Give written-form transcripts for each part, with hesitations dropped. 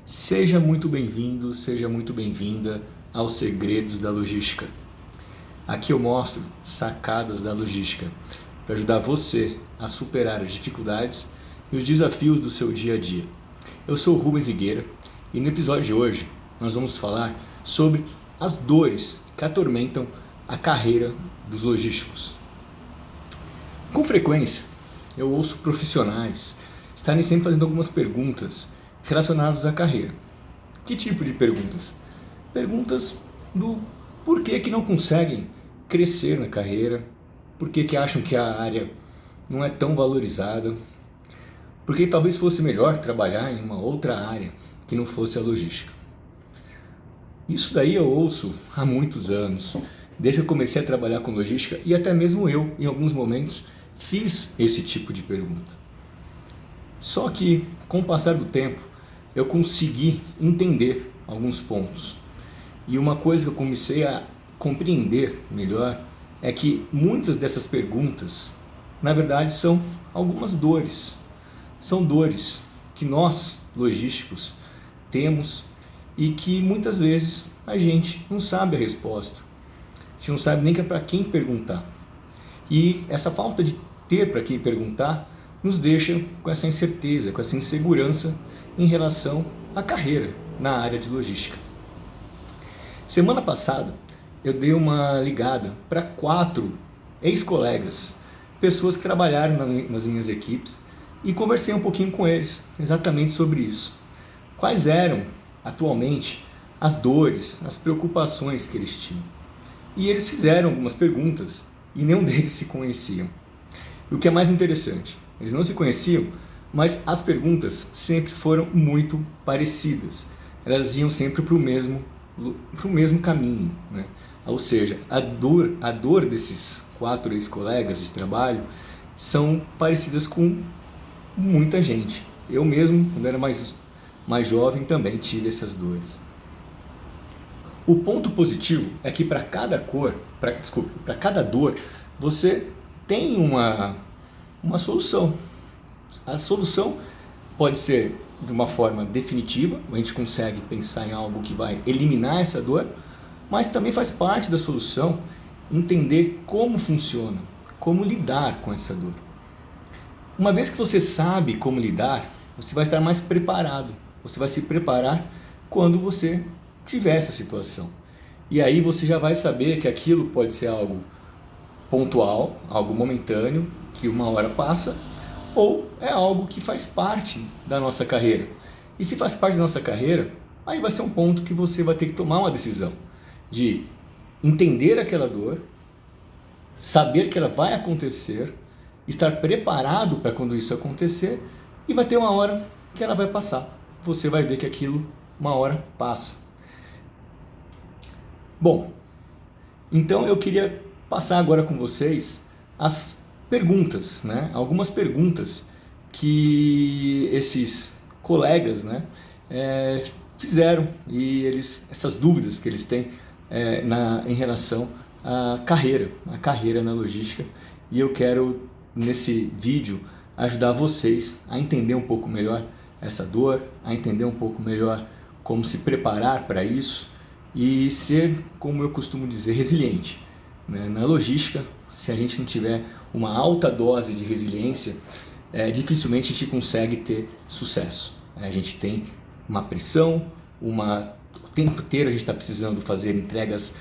Seja muito bem-vindo, seja muito bem-vinda aos Segredos da Logística. Aqui eu mostro sacadas da logística para ajudar você a superar as dificuldades e os desafios do seu dia a dia. Eu sou o Rubens Higueira e no episódio de hoje nós vamos falar sobre as dores que atormentam a carreira dos logísticos. Com frequência, eu ouço profissionais estarem sempre fazendo algumas perguntas relacionadas à carreira. Que tipo de perguntas? Perguntas do porquê que não conseguem crescer na carreira, porquê que acham que a área não é tão valorizada, porque talvez fosse melhor trabalhar em uma outra área que não fosse a logística. Isso daí eu ouço há muitos anos, desde que eu comecei a trabalhar com logística e até mesmo eu, em alguns momentos, fiz esse tipo de pergunta. Só que, com o passar do tempo, eu consegui entender alguns pontos. E uma coisa que eu comecei a compreender melhor é que muitas dessas perguntas, na verdade, são algumas dores. São dores que nós, logísticos, temos e que muitas vezes a gente não sabe a resposta. A gente não sabe nem para quem perguntar. E essa falta de ter para quem perguntar nos deixa com essa incerteza, com essa insegurança em relação à carreira na área de logística. Semana passada eu dei uma ligada para 4 ex-colegas, pessoas que trabalharam nas minhas equipes, e conversei um pouquinho com eles exatamente sobre isso. Quais eram atualmente as dores, as preocupações que eles tinham. E eles fizeram algumas perguntas e nenhum deles se conheciam. E o que é mais interessante, eles não se conheciam, mas as perguntas sempre foram muito parecidas. Elas iam sempre para o mesmo caminho, né? Ou seja, a dor desses 4 ex-colegas de trabalho são parecidas com muita gente. Eu mesmo, quando era mais jovem, também tive essas dores. O ponto positivo é que para cada dor, você tem uma solução. A solução pode ser de uma forma definitiva, a gente consegue pensar em algo que vai eliminar essa dor, mas também faz parte da solução entender como funciona, como lidar com essa dor. Uma vez que você sabe como lidar, você vai estar mais preparado, você vai se preparar quando você tiver essa situação. E aí você já vai saber que aquilo pode ser algo pontual, algo momentâneo, que uma hora passa, ou é algo que faz parte da nossa carreira. E se faz parte da nossa carreira, aí vai ser um ponto que você vai ter que tomar uma decisão de entender aquela dor, saber que ela vai acontecer, estar preparado para quando isso acontecer, e vai ter uma hora que ela vai passar. Você vai ver que aquilo uma hora passa. Bom, então eu queria passar agora com vocês as perguntas, né? Algumas perguntas que esses colegas, né, fizeram e essas dúvidas que eles têm em relação à carreira na logística, e eu quero nesse vídeo ajudar vocês a entender um pouco melhor essa dor, a entender um pouco melhor como se preparar para isso e ser, como eu costumo dizer, resiliente. Na logística, se a gente não tiver uma alta dose de resiliência, dificilmente a gente consegue ter sucesso. A gente tem uma pressão, o tempo inteiro a gente está precisando fazer entregas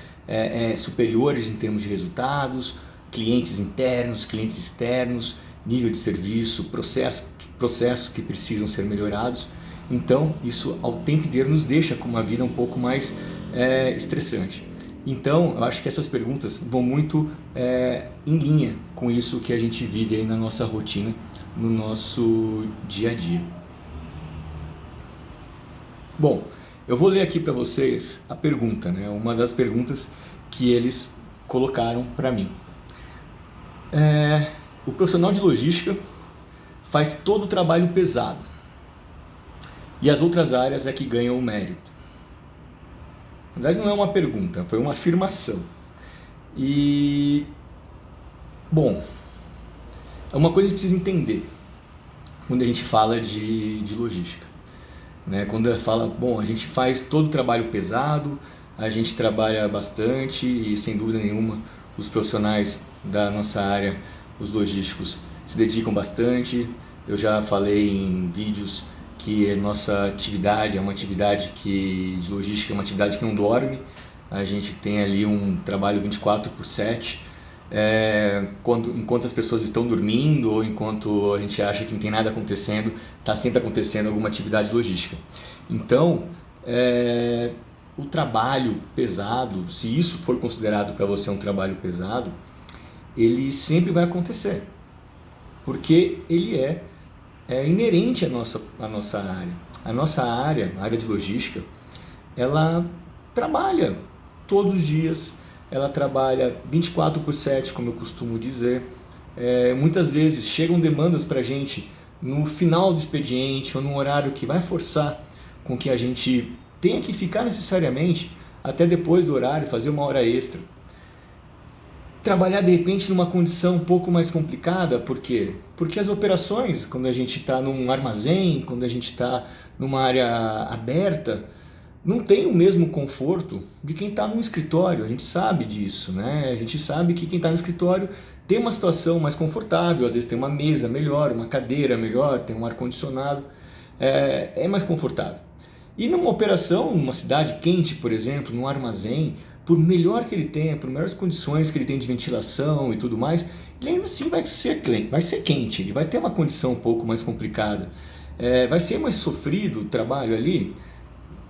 superiores em termos de resultados, clientes internos, clientes externos, nível de serviço, processos que precisam ser melhorados. Então, isso ao tempo inteiro nos deixa com uma vida um pouco mais estressante. Então, eu acho que essas perguntas vão muito em linha com isso que a gente vive aí na nossa rotina, no nosso dia a dia. Bom, eu vou ler aqui para vocês a pergunta, né? Uma das perguntas que eles colocaram para mim. O profissional de logística faz todo o trabalho pesado e as outras áreas é que ganham o mérito. Na verdade não é uma pergunta, foi uma afirmação. E, bom, é uma coisa que a gente precisa entender quando a gente fala de logística. né? Quando ela fala, bom, a gente faz todo o trabalho pesado, a gente trabalha bastante e, sem dúvida nenhuma, os profissionais da nossa área, os logísticos, se dedicam bastante. Eu já falei em vídeos que a nossa atividade é uma atividade de logística, é uma atividade que não dorme. A gente tem ali um trabalho 24/7, enquanto as pessoas estão dormindo ou enquanto a gente acha que não tem nada acontecendo, está sempre acontecendo alguma atividade logística. Então, o trabalho pesado, se isso for considerado para você um trabalho pesado, ele sempre vai acontecer, porque ele é inerente à nossa área. A nossa área, a área de logística, ela trabalha todos os dias, ela trabalha 24/7, como eu costumo dizer. Muitas vezes chegam demandas para a gente no final do expediente ou num horário que vai forçar com que a gente tenha que ficar necessariamente até depois do horário, fazer uma hora extra. Trabalhar de repente numa condição um pouco mais complicada, por quê? Porque as operações, quando a gente está num armazém, quando a gente está numa área aberta, não tem o mesmo conforto de quem está num escritório. A gente sabe disso, né? A gente sabe que quem está no escritório tem uma situação mais confortável, às vezes tem uma mesa melhor, uma cadeira melhor, tem um ar-condicionado, é mais confortável. E numa operação, numa cidade quente, por exemplo, num armazém, por melhor que ele tenha, por melhores condições que ele tem de ventilação e tudo mais, ele ainda assim vai ser quente, ele vai ter uma condição um pouco mais complicada. Vai ser mais sofrido o trabalho ali?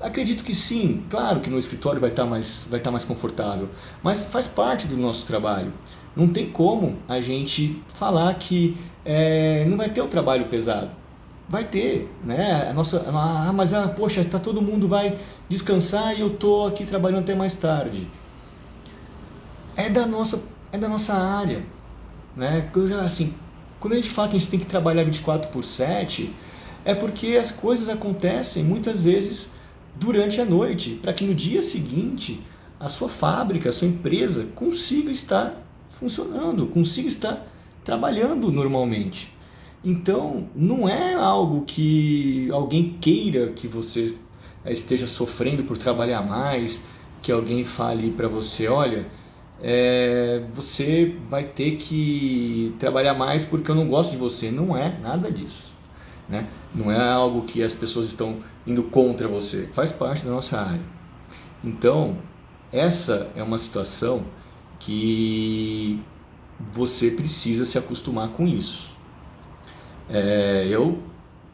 Acredito que sim, claro que no escritório vai estar mais confortável, mas faz parte do nosso trabalho. Não tem como a gente falar que não vai ter o trabalho pesado. Vai ter, né? Poxa, todo mundo vai descansar e eu tô aqui trabalhando até mais tarde. É da nossa área, né? Quando a gente fala que a gente tem que trabalhar 24/7, é porque as coisas acontecem muitas vezes durante a noite, para que no dia seguinte a sua fábrica, a sua empresa consiga estar funcionando, consiga estar trabalhando normalmente. Então, não é algo que alguém queira que você esteja sofrendo por trabalhar mais, que alguém fale para você, olha, você vai ter que trabalhar mais porque eu não gosto de você. Não é nada disso, né? Não é algo que as pessoas estão indo contra você, faz parte da nossa área. Então, essa é uma situação que você precisa se acostumar com isso. Eu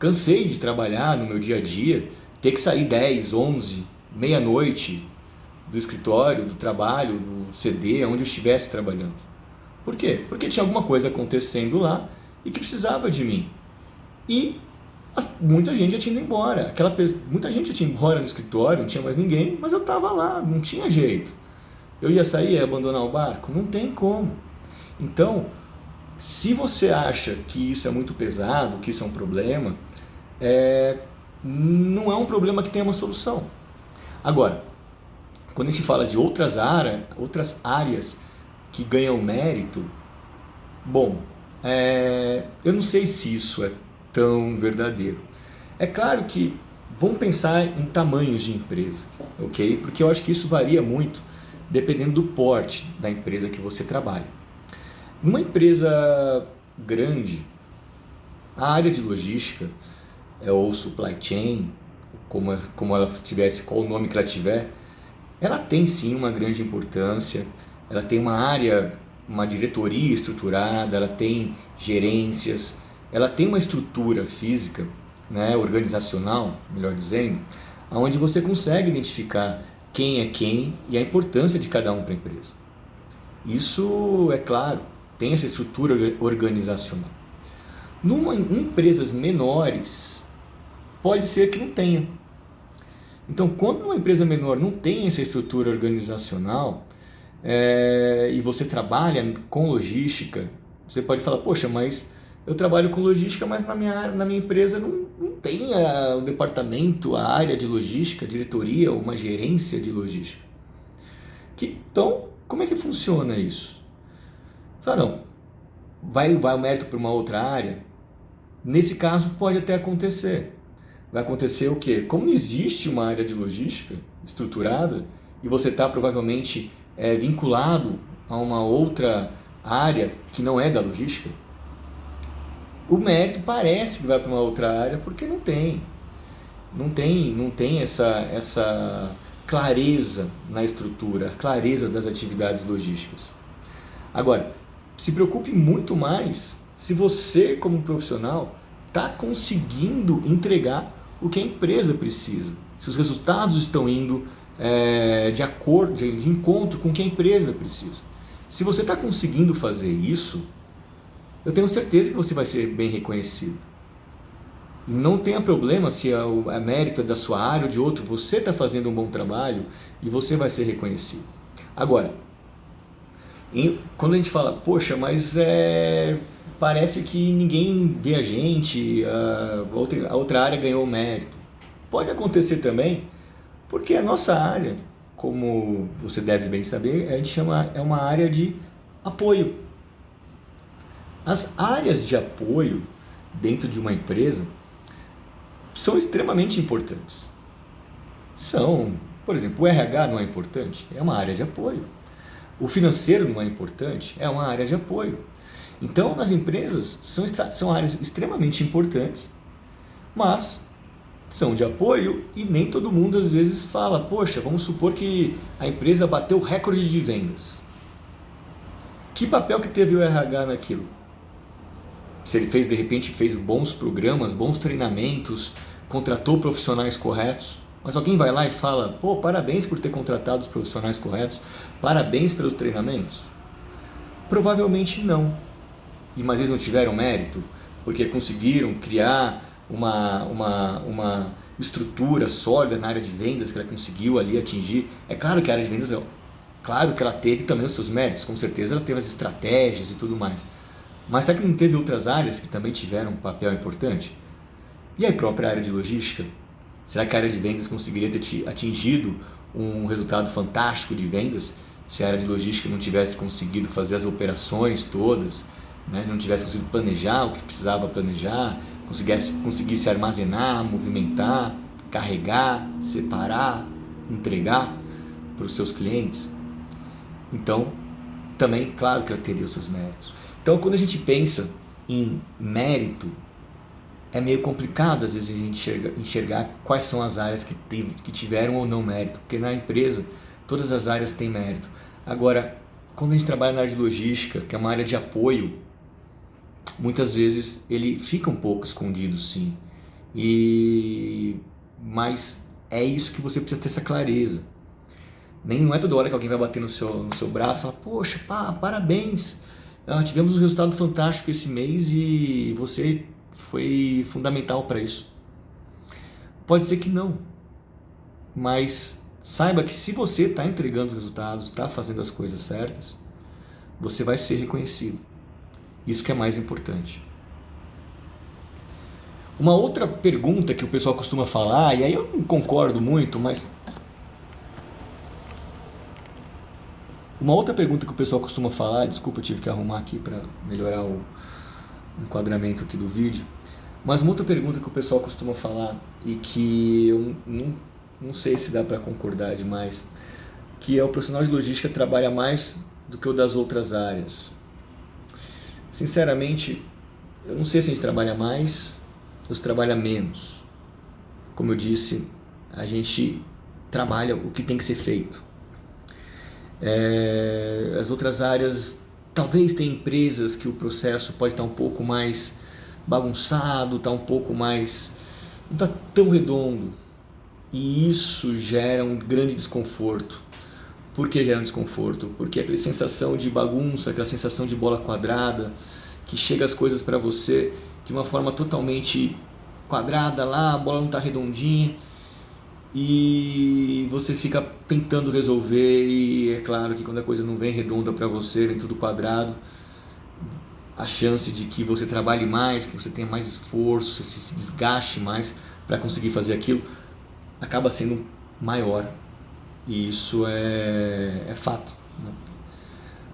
cansei de trabalhar no meu dia a dia, ter que sair 10, 11, meia-noite do escritório, do trabalho, do CD, onde eu estivesse trabalhando. Por quê? Porque tinha alguma coisa acontecendo lá e que precisava de mim. E muita gente já tinha ido embora. Muita gente já tinha ido embora no escritório, não tinha mais ninguém, mas eu estava lá, não tinha jeito. Eu ia sair e abandonar o barco? Não tem como. Então, se você acha que isso é muito pesado, que isso é um problema, não é um problema que tenha uma solução. Agora, quando a gente fala de outras áreas que ganham mérito, bom, eu não sei se isso é tão verdadeiro. É claro que vamos pensar em tamanhos de empresa, ok? Porque eu acho que isso varia muito dependendo do porte da empresa que você trabalha. Numa empresa grande, a área de logística, ou supply chain, como ela tivesse, qual o nome que ela tiver, ela tem sim uma grande importância, ela tem uma área, uma diretoria estruturada, ela tem gerências, ela tem uma estrutura física, né, organizacional, melhor dizendo, onde você consegue identificar quem é quem e a importância de cada um para a empresa. Isso, é claro, tem essa estrutura organizacional. Em empresas menores, pode ser que não tenha. Então, quando uma empresa menor não tem essa estrutura organizacional e você trabalha com logística, você pode falar, poxa, mas eu trabalho com logística, mas na minha empresa não tem o departamento, a área de logística, a diretoria ou uma gerência de logística. Então, como é que funciona isso? Fala, não, vai o mérito para uma outra área? Nesse caso pode até acontecer, vai acontecer o quê? Como não existe uma área de logística estruturada e você está provavelmente vinculado a uma outra área que não é da logística, o mérito parece que vai para uma outra área porque não tem essa clareza na estrutura, clareza das atividades logísticas. Agora, se preocupe muito mais se você, como profissional, está conseguindo entregar o que a empresa precisa, se os resultados estão indo de acordo, de encontro com o que a empresa precisa. Se você está conseguindo fazer isso, eu tenho certeza que você vai ser bem reconhecido. E não tenha problema se a mérito é da sua área ou de outro, você está fazendo um bom trabalho e você vai ser reconhecido. Agora, quando a gente fala, poxa, mas parece que ninguém vê a gente, a outra área ganhou mérito. Pode acontecer também, porque a nossa área, como você deve bem saber, a gente chama, é uma área de apoio. As áreas de apoio dentro de uma empresa são extremamente importantes. Por exemplo, o RH não é importante? É uma área de apoio. O financeiro não é importante? É uma área de apoio. Então, nas empresas, são áreas extremamente importantes, mas são de apoio e nem todo mundo às vezes fala, poxa, vamos supor que a empresa bateu o recorde de vendas. Que papel que teve o RH naquilo? Se ele de repente fez bons programas, bons treinamentos, contratou profissionais corretos, mas alguém vai lá e fala, pô, parabéns por ter contratado os profissionais corretos, parabéns pelos treinamentos? Provavelmente não. Mas eles não tiveram mérito, porque conseguiram criar uma estrutura sólida na área de vendas que ela conseguiu ali atingir. É claro que a área de vendas, claro que ela teve também os seus méritos, com certeza ela teve as estratégias e tudo mais. Mas será que não teve outras áreas que também tiveram um papel importante? E a própria área de logística? Será que a área de vendas conseguiria ter atingido um resultado fantástico de vendas se a área de logística não tivesse conseguido fazer as operações todas, né? Não tivesse conseguido planejar o que precisava planejar, conseguisse armazenar, movimentar, carregar, separar, entregar para os seus clientes? Então, também, claro que ela teria os seus méritos. Então, quando a gente pensa em mérito, é meio complicado às vezes a gente enxergar quais são as áreas que tiveram ou não mérito, porque na empresa todas as áreas têm mérito. Agora, quando a gente trabalha na área de logística, que é uma área de apoio, muitas vezes ele fica um pouco escondido, sim. Mas é isso que você precisa ter essa clareza. Não é toda hora que alguém vai bater no seu braço e falar, poxa, parabéns, tivemos um resultado fantástico esse mês e você foi fundamental para isso. Pode ser que não, mas saiba que se você está entregando os resultados, está fazendo as coisas certas, você vai ser reconhecido. Isso que é mais importante. Uma outra pergunta que o pessoal costuma falar, e aí eu não concordo muito, mas uma outra pergunta que o pessoal costuma falar, desculpa, eu tive que arrumar aqui para melhorar o enquadramento aqui do vídeo, mas uma outra pergunta que o pessoal costuma falar e que eu não sei se dá para concordar demais, que é o profissional de logística trabalha mais do que o das outras áreas. Sinceramente, eu não sei se a gente trabalha mais ou se trabalha menos. Como eu disse, a gente trabalha o que tem que ser feito. As outras áreas, talvez tenha empresas que o processo pode estar um pouco mais bagunçado, está um pouco mais, não está tão redondo, e isso gera um grande desconforto. Por que gera um desconforto? Porque aquela sensação de bagunça, aquela sensação de bola quadrada, que chega as coisas para você de uma forma totalmente quadrada lá, a bola não está redondinha, e você fica tentando resolver, e é claro que quando a coisa não vem redonda para você, vem tudo quadrado, a chance de que você trabalhe mais, que você tenha mais esforço, você se desgaste mais para conseguir fazer aquilo, acaba sendo maior. E isso é fato, né?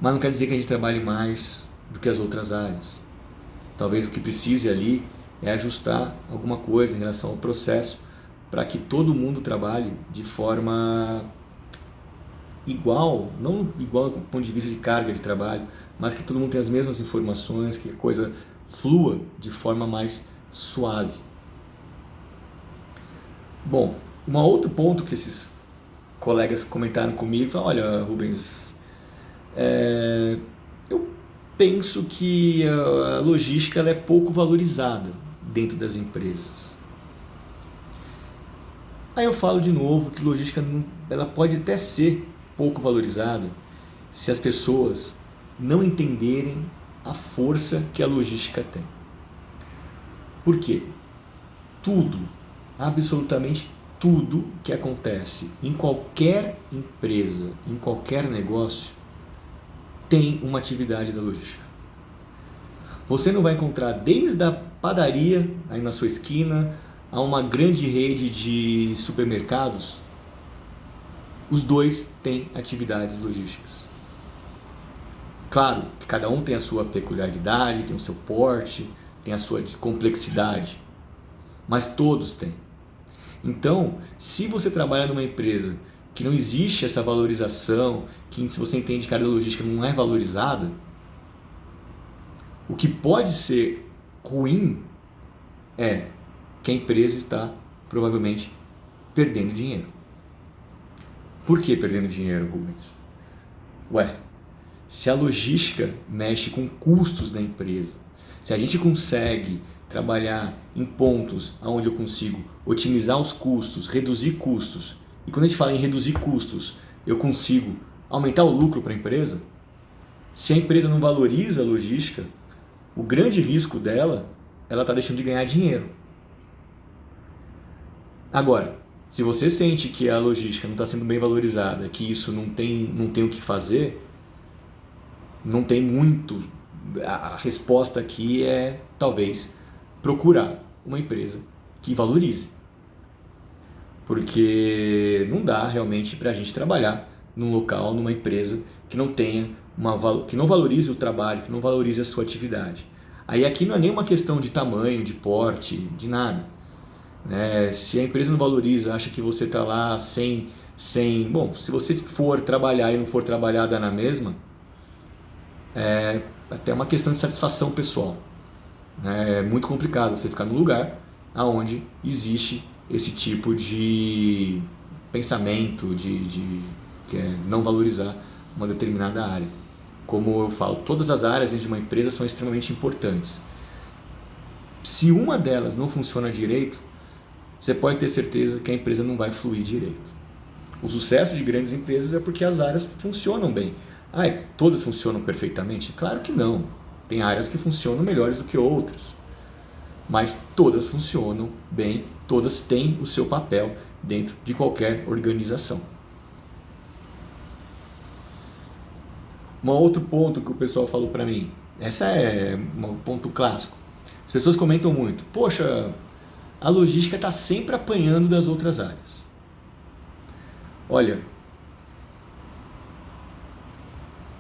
Mas não quer dizer que a gente trabalhe mais do que as outras áreas. Talvez o que precise ali é ajustar alguma coisa em relação ao processo para que todo mundo trabalhe de forma igual, não igual do ponto de vista de carga de trabalho, mas que todo mundo tenha as mesmas informações, que a coisa flua de forma mais suave. Bom, um outro ponto que esses colegas comentaram comigo, falaram, olha, Rubens, eu penso que a logística ela é pouco valorizada dentro das empresas. Aí eu falo de novo que logística ela pode até ser pouco valorizada se as pessoas não entenderem a força que a logística tem. Por quê? Tudo, absolutamente tudo que acontece em qualquer empresa, em qualquer negócio, tem uma atividade da logística. Você não vai encontrar desde a padaria, aí na sua esquina, a uma grande rede de supermercados, os dois têm atividades logísticas. Claro que cada um tem a sua peculiaridade, tem o seu porte, tem a sua complexidade, mas todos têm. Então, se você trabalha numa empresa que não existe essa valorização, que se você entende que a área logística não é valorizada, o que pode ser ruim é que a empresa está provavelmente perdendo dinheiro. Por que perdendo dinheiro, Rubens? Se a logística mexe com custos da empresa, se a gente consegue trabalhar em pontos onde eu consigo otimizar os custos, reduzir custos, e quando a gente fala em reduzir custos, eu consigo aumentar o lucro para a empresa, se a empresa não valoriza a logística, o grande risco dela, ela está deixando de ganhar dinheiro. Agora, se você sente que a logística não está sendo bem valorizada, que isso não tem o que fazer, não tem muito. A resposta aqui é talvez procurar uma empresa que valorize. Porque não dá realmente para a gente trabalhar num local, numa empresa que não tenha que não valorize o trabalho, que não valorize a sua atividade. Aí aqui não é nenhuma questão de tamanho, de porte, de nada. Se a empresa não valoriza, acha que você está lá bom, se você for trabalhar e não for trabalhar dá na mesma, é até uma questão de satisfação pessoal. É muito complicado você ficar num lugar onde existe esse tipo de pensamento que é não valorizar uma determinada área. Como eu falo, todas as áreas dentro de uma empresa são extremamente importantes. Se uma delas não funciona direito, você pode ter certeza que a empresa não vai fluir direito. O sucesso de grandes empresas é porque as áreas funcionam bem. Todas funcionam perfeitamente? Claro que não. Tem áreas que funcionam melhores do que outras. Mas todas funcionam bem, todas têm o seu papel dentro de qualquer organização. Um outro ponto que o pessoal falou para mim, essa é um ponto clássico. As pessoas comentam muito, poxa, a logística está sempre apanhando das outras áreas. Olha,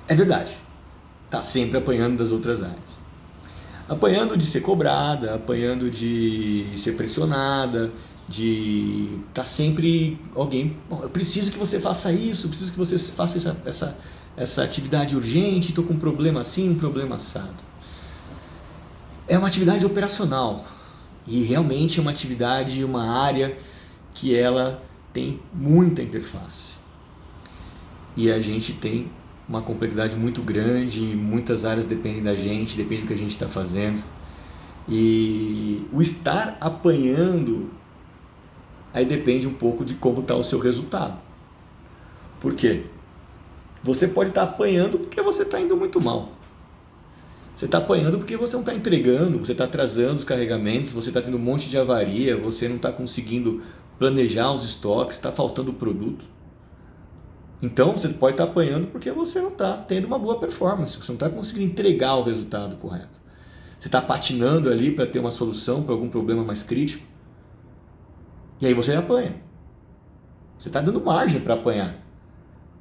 é verdade, está sempre apanhando das outras áreas. Apanhando de ser cobrada, apanhando de ser pressionada, de estar sempre alguém, eu preciso que você faça isso, eu preciso que você faça essa atividade urgente, estou com um problema assim, um problema assado. É uma atividade operacional e realmente é uma atividade, uma área que ela tem muita interface. E a gente tem uma complexidade muito grande, muitas áreas dependem da gente, depende do que a gente está fazendo. E o estar apanhando, aí depende um pouco de como está o seu resultado. Por quê? Você pode estar apanhando porque você está indo muito mal. Você está apanhando porque você não está entregando, você está atrasando os carregamentos, você está tendo um monte de avaria, você não está conseguindo planejar os estoques, está faltando produto. Então você pode estar apanhando porque você não está tendo uma boa performance, você não está conseguindo entregar o resultado correto. Você está patinando ali para ter uma solução para algum problema mais crítico. E aí você apanha. Você está dando margem para apanhar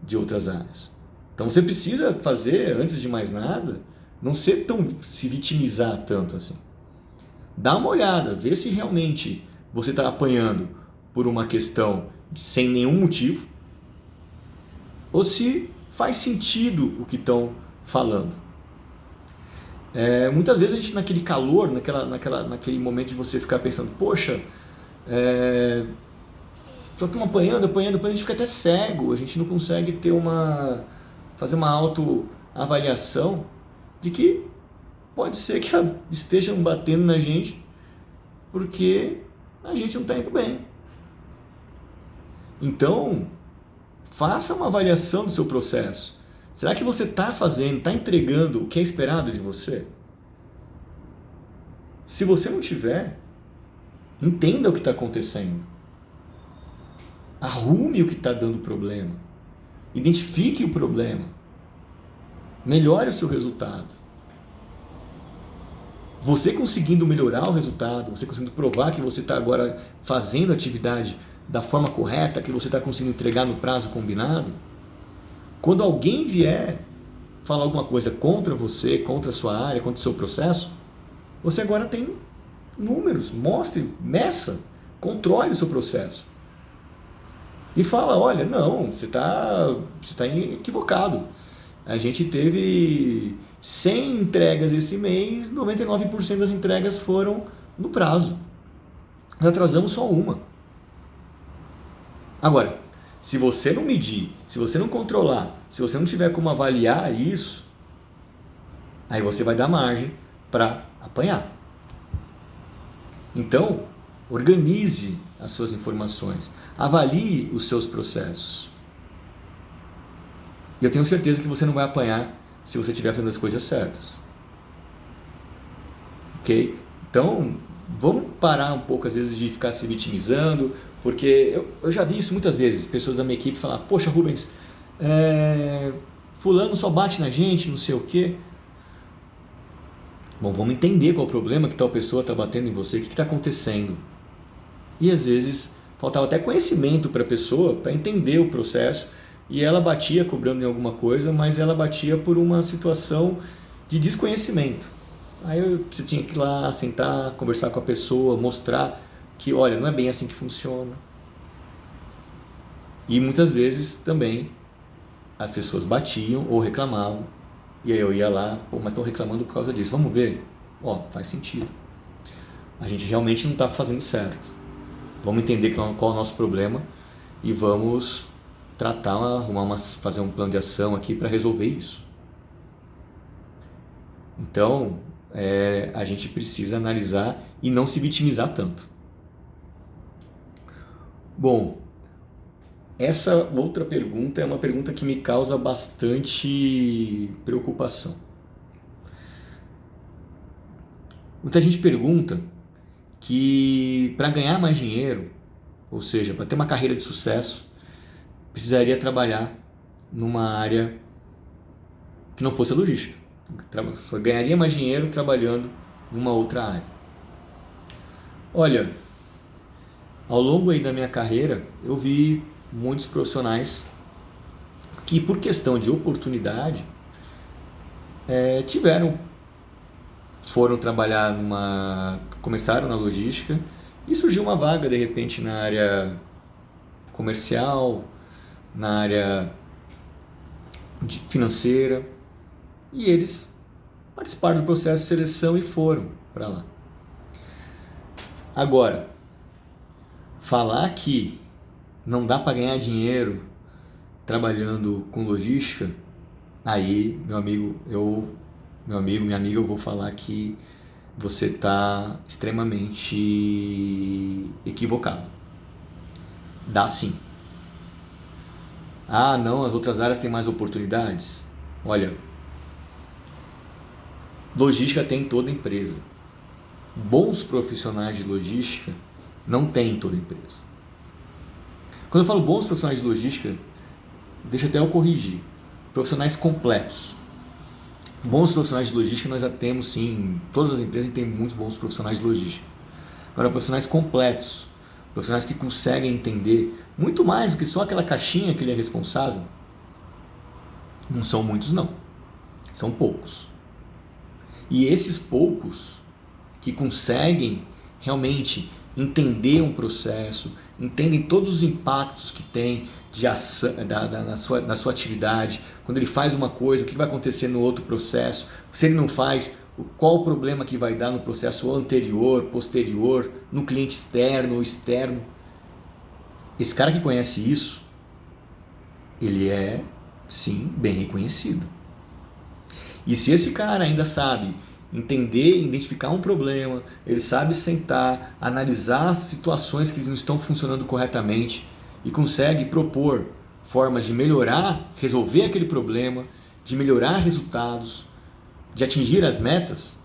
de outras áreas. Então você precisa fazer, antes de mais nada, não se vitimizar tanto assim. Dá uma olhada, vê se realmente você está apanhando por uma questão sem nenhum motivo ou se faz sentido o que estão falando. Muitas vezes a gente naquele calor, naquele momento de você ficar pensando, poxa, só estamos apanhando, a gente fica até cego, a gente não consegue fazer uma autoavaliação de que pode ser que estejam batendo na gente porque a gente não está indo bem. Então, faça uma avaliação do seu processo. Será que você está entregando o que é esperado de você? Se você não tiver, entenda o que está acontecendo. Arrume o que está dando problema. Identifique o problema. Melhore o seu resultado. Você conseguindo melhorar o resultado, você conseguindo provar que você está agora fazendo a atividade da forma correta, que você está conseguindo entregar no prazo combinado, quando alguém vier falar alguma coisa contra você, contra a sua área, contra o seu processo, você agora tem números, meça, controle o seu processo. E fala, olha, não, você está equivocado. A gente teve 100 entregas esse mês, 99% das entregas foram no prazo. Nós atrasamos só uma. Agora, se você não medir, se você não controlar, se você não tiver como avaliar isso, aí você vai dar margem para apanhar. Então, organize as suas informações, avalie os seus processos. E eu tenho certeza que você não vai apanhar se você estiver fazendo as coisas certas. Ok? Então, vamos parar um pouco às vezes de ficar se vitimizando, porque eu já vi isso muitas vezes, pessoas da minha equipe falar, poxa Rubens, fulano só bate na gente, não sei o quê. Bom, vamos entender qual é o problema que tal pessoa está batendo em você, o que está acontecendo. E às vezes faltava até conhecimento para a pessoa, para entender o processo, e ela batia cobrando em alguma coisa, mas ela batia por uma situação de desconhecimento. Aí você tinha que ir lá, sentar, conversar com a pessoa, mostrar que, olha, não é bem assim que funciona. E muitas vezes também as pessoas batiam ou reclamavam, e aí eu ia lá, mas estão reclamando por causa disso, vamos ver? Faz sentido. A gente realmente não está fazendo certo. Vamos entender qual é o nosso problema e vamos tratar, fazer um plano de ação aqui para resolver isso. Então, a gente precisa analisar e não se vitimizar tanto. Bom, essa outra pergunta é uma pergunta que me causa bastante preocupação. Muita gente pergunta que para ganhar mais dinheiro, ou seja, para ter uma carreira de sucesso, precisaria trabalhar numa área que não fosse a logística. Só ganharia mais dinheiro trabalhando numa outra área. Olha, ao longo aí da minha carreira, eu vi muitos profissionais que, por questão de oportunidade, foram trabalhar começaram na logística e surgiu uma vaga de repente na área comercial, na área financeira, e eles participaram do processo de seleção e foram para lá. Agora, falar que não dá para ganhar dinheiro trabalhando com logística, aí, meu amigo, minha amiga, eu vou falar que você está extremamente equivocado. Dá sim. Ah, não, as outras áreas têm mais oportunidades. Olha, logística tem em toda empresa. Bons profissionais de logística não tem em toda empresa. Quando eu falo bons profissionais de logística, deixa até eu corrigir. Profissionais completos. Bons profissionais de logística nós já temos sim, em todas as empresas tem muitos bons profissionais de logística. Agora, profissionais completos, profissionais que conseguem entender muito mais do que só aquela caixinha que ele é responsável, não são muitos não, são poucos. E esses poucos que conseguem realmente entender um processo, entendem todos os impactos que tem de ação, na sua atividade, quando ele faz uma coisa, o que vai acontecer no outro processo, se ele não faz, qual o problema que vai dar no processo anterior, posterior, no cliente externo ou externo. Esse cara que conhece isso, ele é, sim, bem reconhecido. E se esse cara ainda sabe entender, identificar um problema, ele sabe sentar, analisar situações que não estão funcionando corretamente e consegue propor formas de melhorar, resolver aquele problema, de melhorar resultados, de atingir as metas,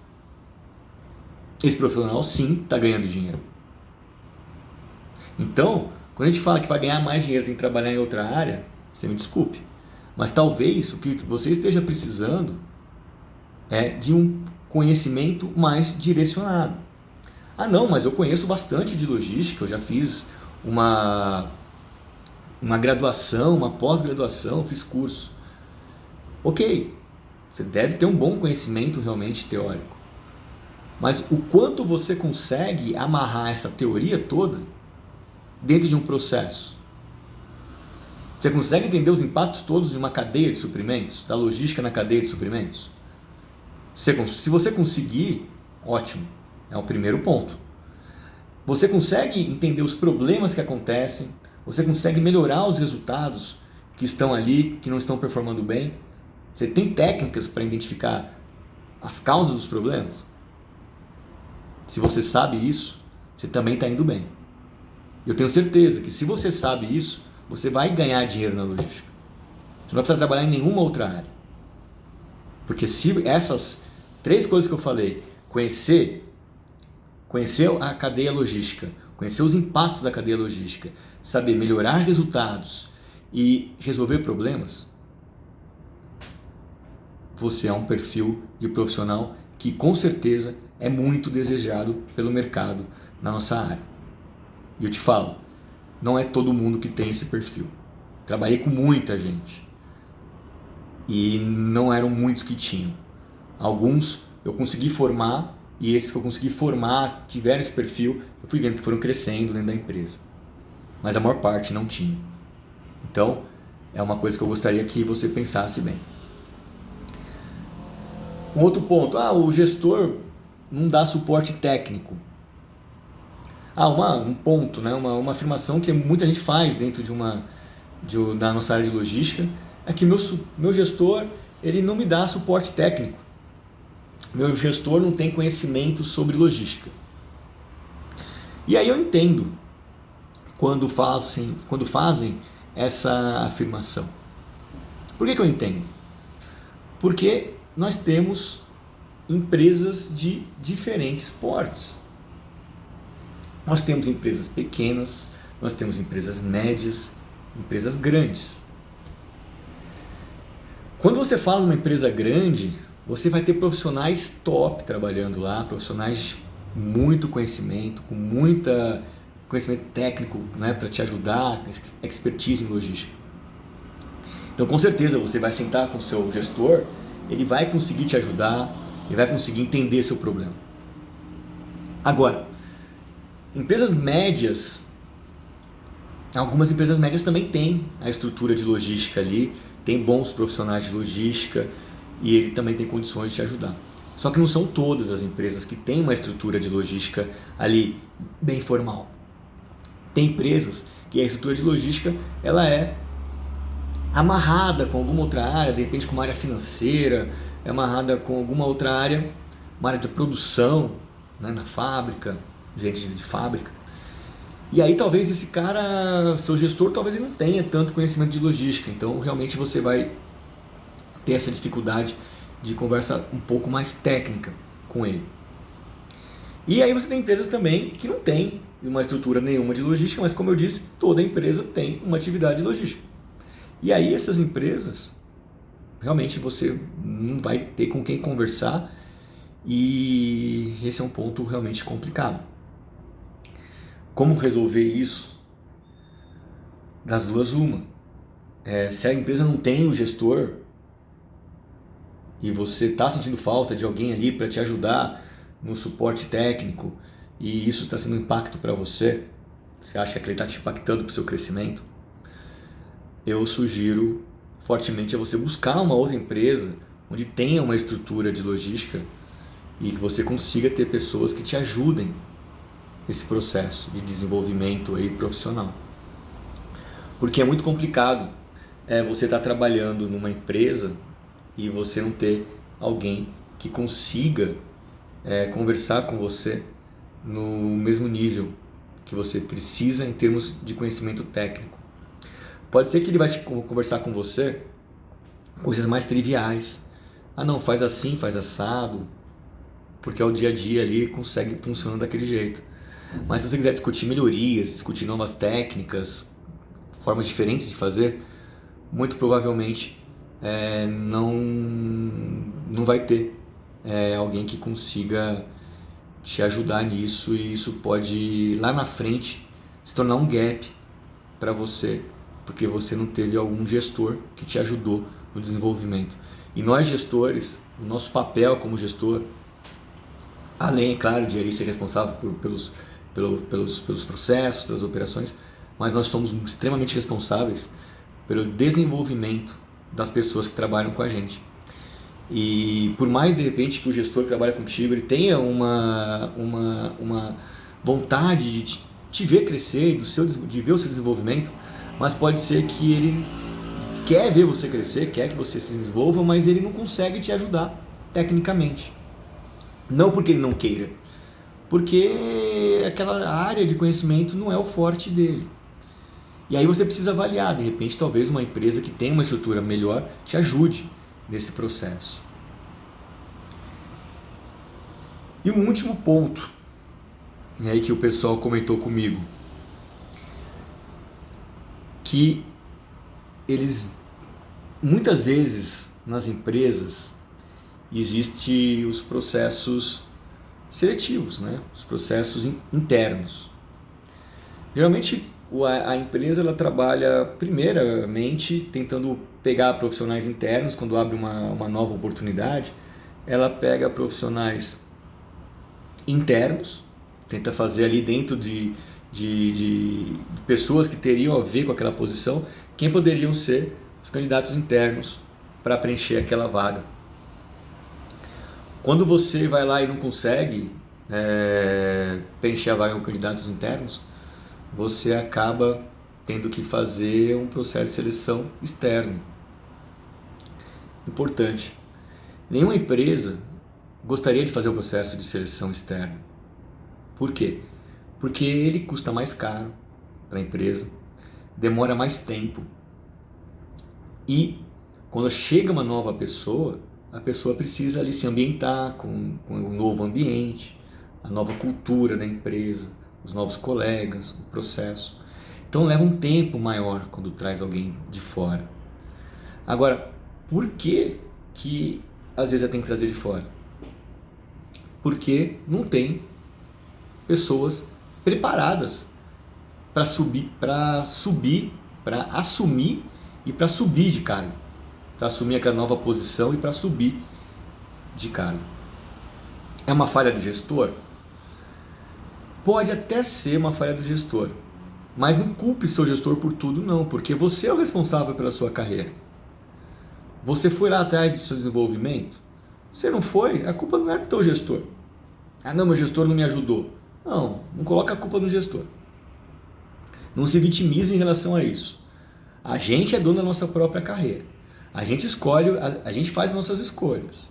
esse profissional sim está ganhando dinheiro. Então, quando a gente fala que para ganhar mais dinheiro tem que trabalhar em outra área, você me desculpe, mas talvez o que você esteja precisando é de um conhecimento mais direcionado. Ah não, mas eu conheço bastante de logística, eu já fiz uma graduação, uma pós-graduação, fiz curso. Ok, você deve ter um bom conhecimento realmente teórico, mas o quanto você consegue amarrar essa teoria toda dentro de um processo? Você consegue entender os impactos todos de uma cadeia de suprimentos, da logística na cadeia de suprimentos? Se você conseguir, ótimo, é o primeiro ponto. Você consegue entender os problemas que acontecem, você consegue melhorar os resultados que estão ali, que não estão performando bem. Você tem técnicas para identificar as causas dos problemas? Se você sabe isso, você também está indo bem. Eu tenho certeza que se você sabe isso, você vai ganhar dinheiro na logística. Você não vai precisar trabalhar em nenhuma outra área. Porque se essas 3 coisas que eu falei, conhecer a cadeia logística, conhecer os impactos da cadeia logística, saber melhorar resultados e resolver problemas, você é um perfil de profissional que com certeza é muito desejado pelo mercado na nossa área. E eu te falo, não é todo mundo que tem esse perfil. Trabalhei com muita gente e não eram muitos que tinham. Alguns eu consegui formar e esses que eu consegui formar tiveram esse perfil, eu fui vendo que foram crescendo dentro da empresa. Mas a maior parte não tinha. Então, é uma coisa que eu gostaria que você pensasse bem. Um outro ponto, o gestor não dá suporte técnico. Um ponto, né? uma afirmação que muita gente faz dentro da nossa área de logística, é que meu gestor ele não me dá suporte técnico. Meu gestor não tem conhecimento sobre logística. E aí eu entendo quando fazem essa afirmação. Por que eu entendo? Porque nós temos empresas de diferentes portes. Nós temos empresas pequenas, nós temos empresas médias, empresas grandes. Quando você fala numa empresa grande, você vai ter profissionais top trabalhando lá, profissionais de muito conhecimento, com muita conhecimento técnico, né, para te ajudar, expertise em logística. Então com certeza você vai sentar com o seu gestor, ele vai conseguir te ajudar, ele vai conseguir entender seu problema. Agora, empresas médias, algumas empresas médias também têm a estrutura de logística ali, tem bons profissionais de logística e ele também tem condições de te ajudar. Só que não são todas as empresas que têm uma estrutura de logística ali bem formal. Tem empresas que a estrutura de logística ela é amarrada com alguma outra área, de repente com uma área financeira, é amarrada com alguma outra área, uma área de produção, né, na fábrica, gente de fábrica. E aí talvez esse cara, seu gestor, talvez ele não tenha tanto conhecimento de logística, então realmente você vai ter essa dificuldade de conversa um pouco mais técnica com ele. E aí você tem empresas também que não têm uma estrutura nenhuma de logística, mas como eu disse, toda empresa tem uma atividade de logística. E aí essas empresas, realmente você não vai ter com quem conversar e esse é um ponto realmente complicado. Como resolver isso? Das duas, uma. Se a empresa não tem um gestor e você está sentindo falta de alguém ali para te ajudar no suporte técnico e isso está sendo um impacto para você, você acha que ele está te impactando para o seu crescimento, eu sugiro fortemente a você buscar uma outra empresa onde tenha uma estrutura de logística e que você consiga ter pessoas que te ajudem nesse processo de desenvolvimento aí profissional. Porque é muito complicado você estar trabalhando numa empresa e você não ter alguém que consiga conversar com você no mesmo nível que você precisa em termos de conhecimento técnico. Pode ser que ele vai conversar com você coisas mais triviais. Ah não, faz assim, faz assado, porque é o dia a dia ali, consegue funcionar daquele jeito. Mas se você quiser discutir melhorias, discutir novas técnicas, formas diferentes de fazer, muito provavelmente não vai ter alguém que consiga te ajudar nisso, e isso pode lá na frente se tornar um gap para você, porque você não teve algum gestor que te ajudou no desenvolvimento. E nós gestores, o nosso papel como gestor, além, claro, de ali ser responsável pelos processos, pelas operações, mas nós somos extremamente responsáveis pelo desenvolvimento das pessoas que trabalham com a gente. E por mais de repente que o gestor que trabalha contigo ele tenha uma vontade de te ver crescer, de ver o seu desenvolvimento, mas pode ser que ele quer ver você crescer, quer que você se desenvolva, mas ele não consegue te ajudar tecnicamente. Não porque ele não queira, porque aquela área de conhecimento não é o forte dele. E aí você precisa avaliar, de repente talvez uma empresa que tem uma estrutura melhor te ajude nesse processo. E um último ponto, aí que o pessoal comentou comigo, que eles muitas vezes nas empresas existem os processos seletivos, né? Os processos internos. Geralmente a empresa ela trabalha primeiramente tentando pegar profissionais internos. Quando abre uma nova oportunidade, ela pega profissionais internos, tenta fazer ali dentro de pessoas que teriam a ver com aquela posição, quem poderiam ser os candidatos internos para preencher aquela vaga. Quando você vai lá e não consegue preencher a vaga com candidatos internos, você acaba tendo que fazer um processo de seleção externo. Importante. Nenhuma empresa gostaria de fazer um processo de seleção externo. Por quê? Porque ele custa mais caro para a empresa, demora mais tempo e quando chega uma nova pessoa, a pessoa precisa ali se ambientar com um novo ambiente, a nova cultura da empresa, os novos colegas, o processo. Então leva um tempo maior quando traz alguém de fora. Agora, por que às vezes tem que trazer de fora? Porque não tem pessoas preparadas para assumir e para subir de cargo, para assumir aquela nova posição e para subir de cargo. É uma falha do gestor? Pode até ser uma falha do gestor, mas não culpe seu gestor por tudo não, porque você é o responsável pela sua carreira. Você foi lá atrás do seu desenvolvimento? Você não foi? A culpa não é do teu gestor. Ah não, meu gestor não me ajudou. Não coloca a culpa no gestor. Não se vitimize em relação a isso. A gente é dono da nossa própria carreira. A gente escolhe, a gente faz nossas escolhas.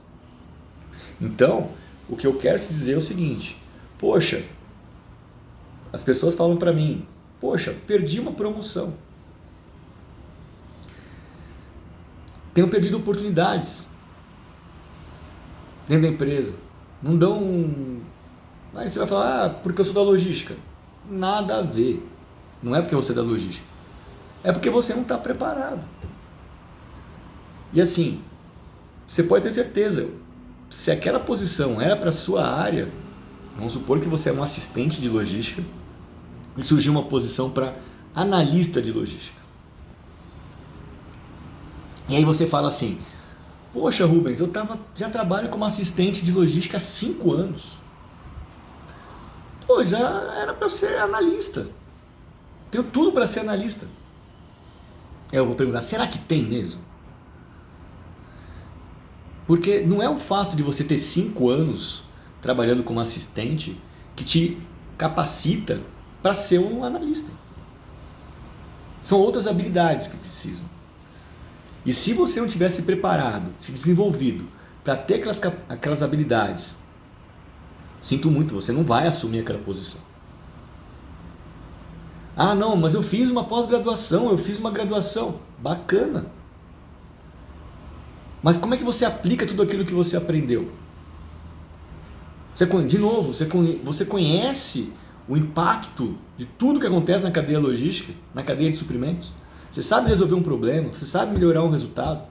Então, o que eu quero te dizer é o seguinte: poxa, as pessoas falam para mim, poxa, perdi uma promoção. Tenho perdido oportunidades dentro da empresa. Não dão. Aí você vai falar, porque eu sou da logística. Nada a ver. Não é porque você é da logística. É porque você não está preparado. E assim, você pode ter certeza, se aquela posição era para a sua área, vamos supor que você é um assistente de logística e surgiu uma posição para analista de logística. E aí você fala assim, poxa Rubens, já trabalho como assistente de logística há 5 anos. Pô, já era para eu ser analista. Tenho tudo para ser analista. Eu vou perguntar, será que tem mesmo? Porque não é o fato de você ter 5 anos trabalhando como assistente que te capacita para ser um analista. São outras habilidades que precisam. E se você não tivesse preparado, se desenvolvido para ter aquelas habilidades, sinto muito, você não vai assumir aquela posição. Ah, não, mas eu fiz uma pós-graduação, eu fiz uma graduação. Bacana. Mas como é que você aplica tudo aquilo que você aprendeu? De novo, você conhece o impacto de tudo que acontece na cadeia logística, na cadeia de suprimentos? Você sabe resolver um problema? Você sabe melhorar um resultado?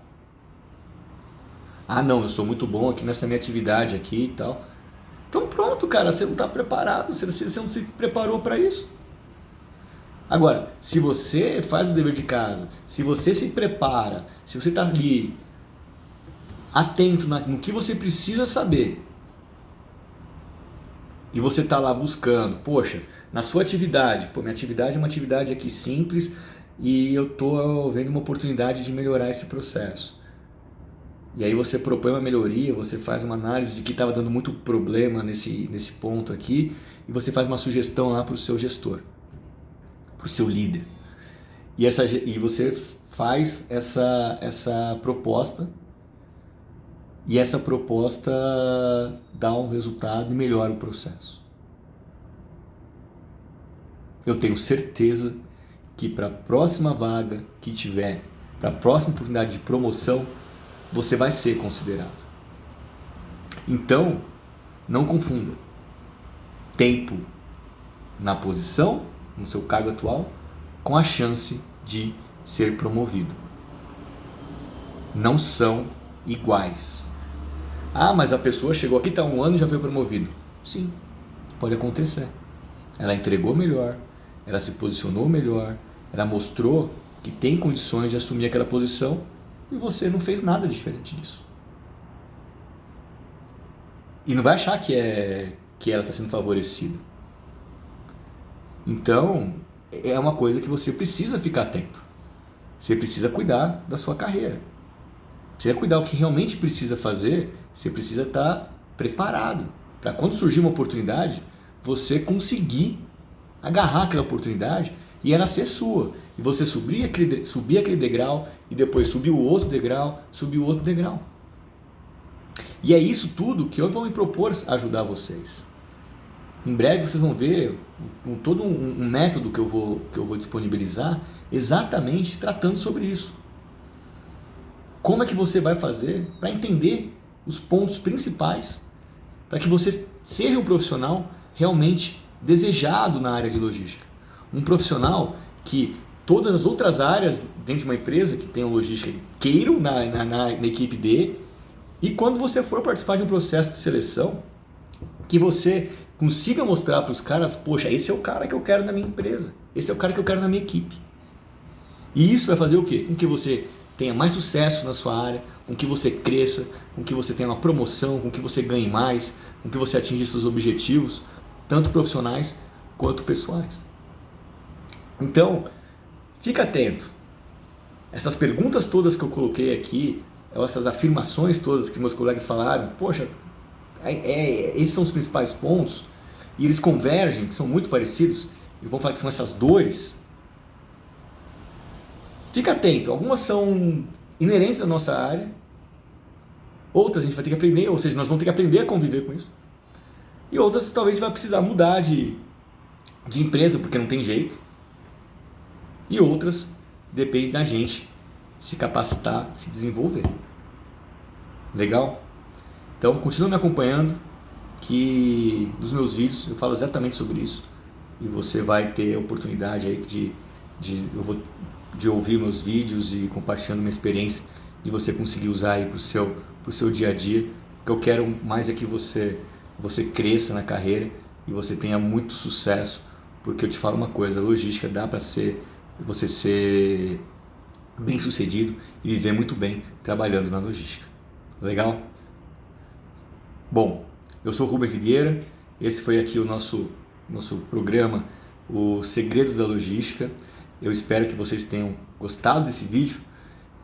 Ah, não, eu sou muito bom aqui nessa minha atividade aqui e tal. Então pronto, cara, você não está preparado, você não se preparou para isso. Agora, se você faz o dever de casa, se você se prepara, se você está ali atento no que você precisa saber, e você está lá buscando, poxa, na sua atividade, minha atividade é uma atividade aqui simples e eu estou vendo uma oportunidade de melhorar esse processo. E aí você propõe uma melhoria, você faz uma análise de que estava dando muito problema nesse ponto aqui e você faz uma sugestão lá para o seu gestor, para o seu líder. E você faz essa proposta e essa proposta dá um resultado e melhora o processo. Eu tenho certeza que para a próxima vaga que tiver, para a próxima oportunidade de promoção, você vai ser considerado. Então, não confunda tempo na posição, no seu cargo atual, com a chance de ser promovido. Não são iguais. Ah, mas a pessoa chegou aqui, está 1 ano e já foi promovido. Sim, pode acontecer. Ela entregou melhor, ela se posicionou melhor, ela mostrou que tem condições de assumir aquela posição e você não fez nada diferente disso. E não vai achar que ela está sendo favorecida. Então, é uma coisa que você precisa ficar atento. Você precisa cuidar da sua carreira. Você vai cuidar do que realmente precisa fazer, você precisa estar preparado para quando surgir uma oportunidade, você conseguir agarrar aquela oportunidade e ela ser sua. E você subir aquele degrau e depois subir o outro degrau, subir o outro degrau. E é isso tudo que eu vou me propor ajudar vocês. Em breve vocês vão ver todo um método que eu vou disponibilizar exatamente tratando sobre isso. Como é que você vai fazer para entender os pontos principais para que você seja um profissional realmente desejado na área de logística. Um profissional que todas as outras áreas dentro de uma empresa que tenham logística queiram na equipe dele, e quando você for participar de um processo de seleção, que você consiga mostrar para os caras, poxa, esse é o cara que eu quero na minha empresa, esse é o cara que eu quero na minha equipe. E isso vai fazer o quê? Com que você tenha mais sucesso na sua área, com que você cresça, com que você tenha uma promoção, com que você ganhe mais, com que você atinja seus objetivos, tanto profissionais quanto pessoais. Então, fica atento. Essas perguntas todas que eu coloquei aqui, essas afirmações todas que meus colegas falaram, poxa, esses são os principais pontos, e eles convergem, que são muito parecidos, e vão falar que são essas dores. Fica atento, algumas são inerentes da nossa área, outras a gente vai ter que aprender, ou seja, nós vamos ter que aprender a conviver com isso. E outras talvez a gente vai precisar mudar de empresa, porque não tem jeito. E outras depende da gente se capacitar, se desenvolver. Legal? Então continua me acompanhando, que nos meus vídeos eu falo exatamente sobre isso. E você vai ter a oportunidade aí de ouvir meus vídeos e compartilhando minha experiência, de você conseguir usar aí para o seu dia a dia. O que eu quero mais é que você cresça na carreira e você tenha muito sucesso, porque eu te falo uma coisa, a logística dá para você ser bem sucedido e viver muito bem trabalhando na logística. Legal? Bom, eu sou o Rubens Higueira, esse foi aqui o nosso nosso programa, o Segredos da Logística. Eu espero que vocês tenham gostado desse vídeo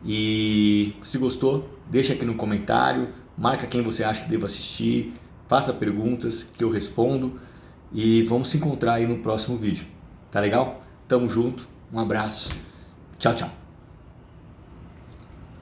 e se gostou, deixa aqui no comentário, marca quem você acha que devo assistir, faça perguntas que eu respondo e vamos se encontrar aí no próximo vídeo. Tá legal? Tamo junto, um abraço, tchau, tchau.